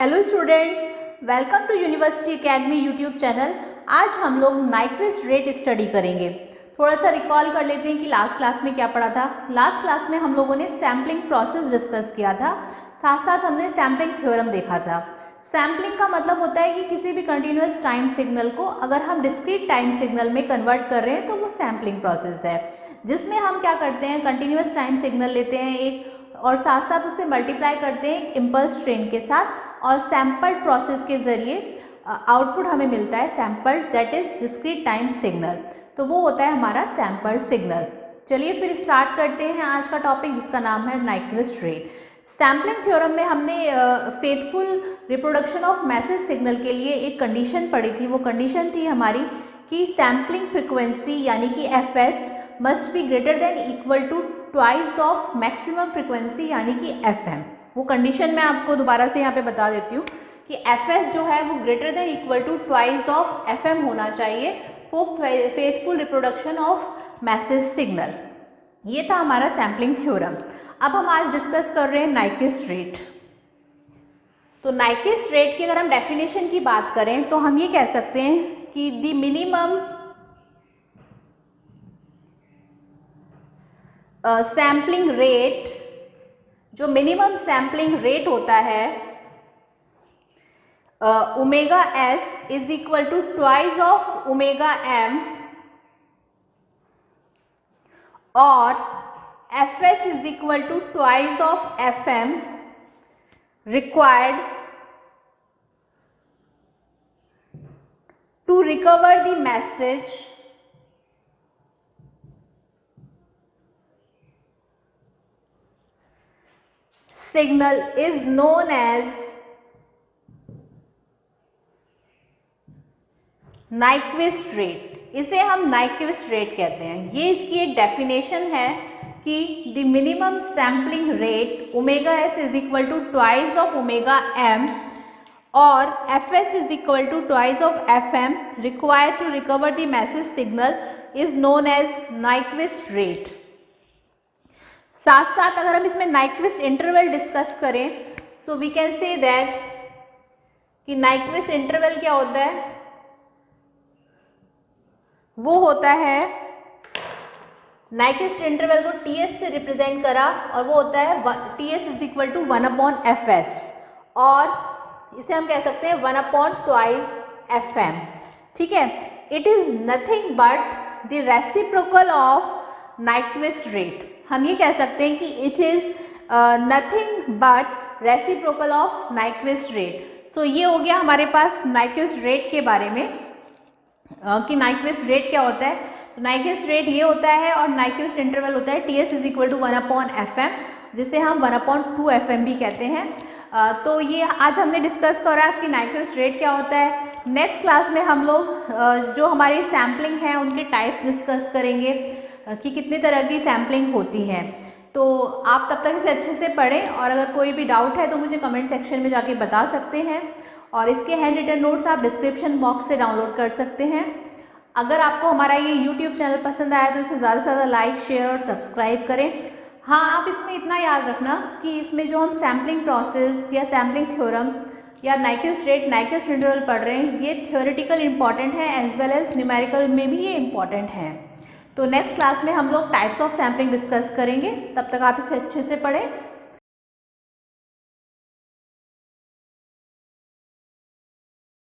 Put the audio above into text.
Hello students, welcome to university academy YouTube channel. आज हम लोग नाइक्विस्ट रेट स्टडी करेंगे। थोड़ा सा रिकॉल कर लेते हैं कि लास्ट क्लास में क्या पढ़ा था। लास्ट क्लास में हम लोगों ने सैम्पलिंग प्रोसेस डिस्कस किया था, साथ साथ हमने सैम्पलिंग थ्योरम देखा था। सैम्पलिंग का मतलब होता है कि किसी भी कंटिन्यूस टाइम सिग्नल को अगर हम डिस्क्रीट टाइम सिग्नल में कन्वर्ट कर रहे हैं तो वो सैम्पलिंग प्रोसेस है, जिसमें हम क्या करते हैं, कंटिन्यूस टाइम सिग्नल लेते हैं एक और साथ साथ उसे मल्टीप्लाई करते हैं एक इम्पल्स ट्रेन के साथ और सैम्पल्ड प्रोसेस के ज़रिए आउटपुट हमें मिलता है sampled, that is discrete time signal. तो वो होता है हमारा सैम्पल्ड सिग्नल। चलिए फिर स्टार्ट करते हैं आज का टॉपिक, जिसका नाम है नाइक्विस्ट रेट। सैम्पलिंग थ्योरम में हमने faithful reproduction of message signal के लिए एक कंडीशन पढ़ी थी। वो कंडीशन थी हमारी कि सैम्पलिंग फ्रिक्वेंसी यानी कि fs must be greater than equal to twice of maximum frequency यानी कि fm। वो कंडीशन मैं आपको दोबारा से यहाँ पे बता देती हूँ कि fs जो है वो greater than equal to twice of fm होना चाहिए for faithful reproduction of message signal. ये था हमारा सैम्पलिंग थ्योरम। अब हम आज डिस्कस कर रहे हैं नाइक्विस्ट रेट। तो नाइक्विस्ट रेट की अगर हम डेफिनेशन की बात करें तो हम ये कह सकते हैं कि द मिनिमम सैम्पलिंग रेट, जो मिनिमम सैम्पलिंग रेट होता है omega S is equal to twice of omega M और F S is equal to twice of F M required to recover the message signal is known as Nyquist rate. इसे हम Nyquist rate कहते हैं। ये इसकी एक definition है कि the minimum sampling rate omega S is equal to twice of omega M और F S is equal to twice of F M required to recover the message signal is known as Nyquist rate. साथ साथ अगर हम इसमें Nyquist interval discuss करें so we can say that कि Nyquist interval क्या होता है, वो होता है नाइक्विस्ट इंटरवल को टी एस से रिप्रेजेंट करा और वो होता है T S is equal to 1/fs और इसे हम कह सकते हैं 1/ट्वाइस fm। ठीक है, it is nothing but the reciprocal of Nyquist rate. हम ये कह सकते हैं कि it is nothing but reciprocal of Nyquist rate. So ये हो गया हमारे पास नाइक्विस्ट रेट के बारे में कि नाइक्विस्ट रेट क्या होता है। तो नाइक्विस्ट रेट ये होता है और नाइक्विस्ट इंटरवल होता है T S is equal to 1/fm, जिसे हम 1/2fm भी कहते हैं। तो ये आज हमने डिस्कस करा कि नाइक्विस्ट रेट क्या होता है। नेक्स्ट क्लास में हम लोग जो हमारी सैम्पलिंग है उनके टाइप्स डिस्कस करेंगे कि कितने तरह की सैम्पलिंग होती है। तो आप तब तक इसे अच्छे से पढ़ें और अगर कोई भी डाउट है तो मुझे कमेंट सेक्शन में जाके बता सकते हैं और इसके हैंड रिटन नोट्स आप डिस्क्रिप्शन बॉक्स से डाउनलोड कर सकते हैं। अगर आपको हमारा ये यूट्यूब चैनल पसंद आया तो इसे ज़्यादा से ज़्यादा लाइक, शेयर और सब्सक्राइब करें। हाँ, आप इसमें इतना याद रखना कि इसमें जो हम सैम्पलिंग प्रोसेस या सैम्पलिंग थ्योरम या नाइक्विस्ट रेट, नाइक्विस्ट इंटरवल पढ़ रहे हैं, ये थ्योरेटिकल इंपॉर्टेंट है एज वेल एज न्यूमेरिकल में भी ये इंपॉर्टेंट है। तो नेक्स्ट क्लास में हम लोग टाइप्स ऑफ सैम्पलिंग डिस्कस करेंगे। तब तक आप इसे अच्छे से पढ़ें।